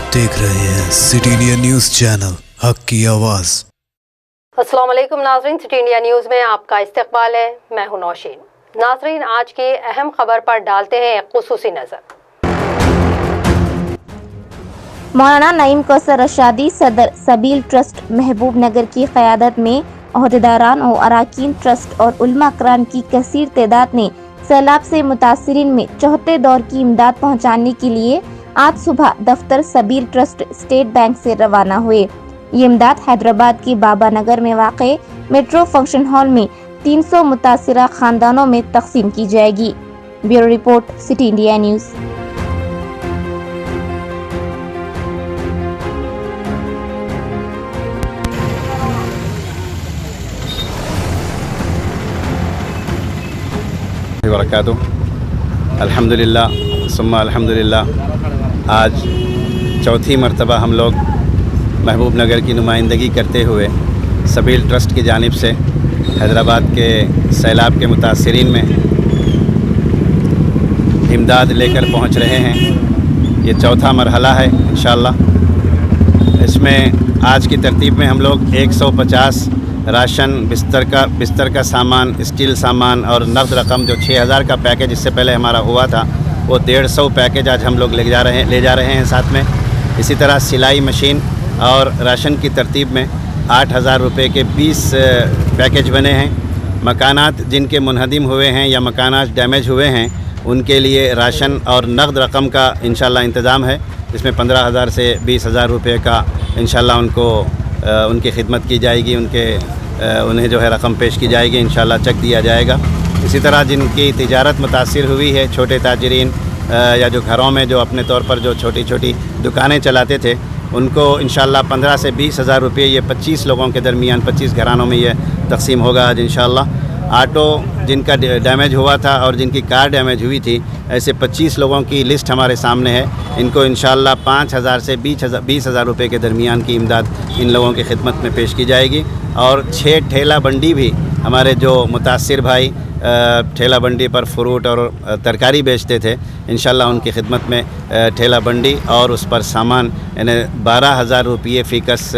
आप देख रहे हैं सिटी इंडिया न्यूज चैनल हक की आवाज। अस्सलाम वालेकुम नाज़रीन, सिटी इंडिया न्यूज़ में आपका इस्तकबाल है। मैं हूं नौशीन। नाज़रीन, आज की अहम खबर पर डालते हैं एक खुसूसी नज़र। मौलाना नईम कौसर रशादी सदर सबील ट्रस्ट महबूब नगर की क़यादत में अहदेदारान और अरकान ट्रस्ट और उलमा कराम की कसीर तादाद ने सैलाब से मुतासिरीन में चौथे दौर की इमदाद पहुँचाने के लिए आज सुबह दफ्तर सबील ट्रस्ट स्टेट बैंक से रवाना हुए। ये इमदाद हैदराबाद की बाबा नगर में वाक़े मेट्रो फंक्शन हॉल में 300 मुतासिरा खानदानों में तकसीम की जाएगी। Bureau report, city India news. वबरकातुहू। अल्हम्दुलिल्लाह सुम्मा अल्हम्दुलिल्लाह। आज चौथी मरतबा हम लोग महबूब नगर की नुमाइंदगी करते हुए सबील ट्रस्ट की जानिब से हैदराबाद के सैलाब के मुतासिरीन में इमदाद लेकर पहुंच रहे हैं। ये चौथा मरहला है इंशाअल्लाह। इसमें आज की तरतीब में हम लोग 150 राशन, बिस्तर का सामान, स्टील सामान और नक़द रकम जो 6000 का पैकेज इससे पहले हमारा हुआ था, वो 150 पैकेज आज हम लोग ले जा रहे हैं साथ में। इसी तरह सिलाई मशीन और राशन की तरतीब में 8000 रुपये के 20 पैकेज बने हैं। मकानात जिनके मुनहदिम हुए हैं या मकानात डैमेज हुए हैं, उनके लिए राशन और नक़द रकम का इंशाअल्लाह इंतज़ाम है। इसमें 15,000 से 20,000 रुपये का इंशाअल्लाह उनको उनकी खिदमत की जाएगी, उन्हें जो है रकम पेश की जाएगी, इंशाअल्लाह चेक दिया जाएगा। इसी तरह जिनकी तिजारत मुतासिर हुई है, छोटे ताजरीन या जो घरों में जो अपने तौर पर जो छोटी छोटी दुकानें चलाते थे, उनको इंशाअल्लाह 15 से 20,000 रुपये, ये 25 लोगों के दरमियान 25 घरानों में ये तकसीम होगा आज इंशाअल्लाह। ऑटो जिनका डैमेज हुआ था और जिनकी कार डैमेज हुई थी, ऐसे 25 लोगों की लिस्ट हमारे सामने है। इनको इंशाअल्लाह 5,000 से 20,000 रुपये के दरमियान की इमदाद इन लोगों की खिदमत में पेश की जाएगी। और 6 ठेला बंडी भी हमारे जो मुतासिर भाई ठेला बंडी पर फ्रूट और तरकारी बेचते थे, इंशाअल्लाह उनकी खिदमत में ठेला बंडी और उस पर सामान यानी 12,000 रुपये फ़ीकस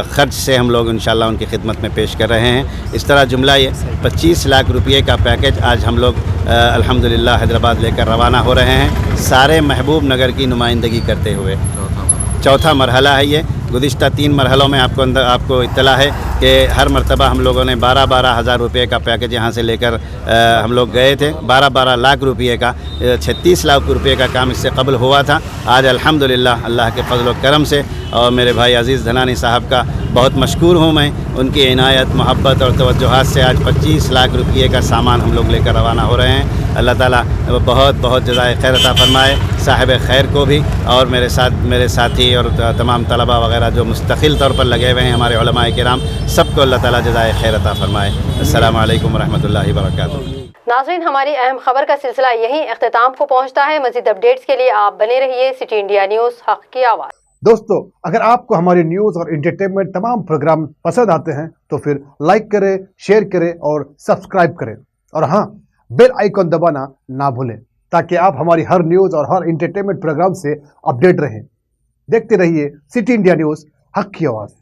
ख़र्च से हम लोग इंशाअल्लाह उनकी खिदमत में पेश कर रहे हैं। इस तरह जुमला ये 25 लाख रुपये का पैकेज आज हम लोग अल्हम्दुलिल्लाह हैदराबाद लेकर रवाना हो रहे हैं, सारे महबूब नगर की नुमाइंदगी करते हुए। चौथा मरहला है ये। गुज़िश्ता 3 मरहलों में आपको इत्तला है कि हर मरतबा हम लोगों ने 12-12 हज़ार रुपये का पैकेज यहाँ से लेकर हम लोग गए थे। 12-12 लाख रुपये का 36 लाख रुपये का काम इससे कबल हुआ था। आज अल्हम्दुलिल्लाह अल्लाह के फजल व करम से और मेरे भाई अज़ीज़ धनानी साहब का बहुत मशकूर हूँ मैं, उनकी इनायत, मोहब्बत और तवज्जुहात से आज 25 लाख रुपये का सामान हम लोग लेकर रवाना हो रहे हैं। अल्लाह ताला बहुत बहुत जज़ाए खैर अता फरमाए साहिब खैर को भी, और मेरे साथी और तमाम तलबा वगैरह जो मुस्तकिल तौर पर लगे हुए हैं, हमारे उलमाए किराम, सबको अल्लाह ताला जज़ाए खैर अता फरमाए। अस्सलामु अलैकुम रहमतुल्लाहि व बरकातुहू। नाज़रीन, हमारी अहम खबर का सिलसिला यहीं अख्तिताम को पहुँचता है। मज़ीद अपडेट्स के लिए आप बने रहिए सिटी इंडिया न्यूज़ हक़ की आवाज़। दोस्तों, अगर आपको हमारी न्यूज़ और एंटरटेनमेंट तमाम प्रोग्राम पसंद आते हैं तो फिर लाइक करें, शेयर करें और सब्सक्राइब करें, और हाँ, बेल आइकन दबाना ना भूलें ताकि आप हमारी हर न्यूज़ और हर एंटरटेनमेंट प्रोग्राम से अपडेट रहें। देखते रहिए सिटी इंडिया न्यूज़ हक़ की आवाज़।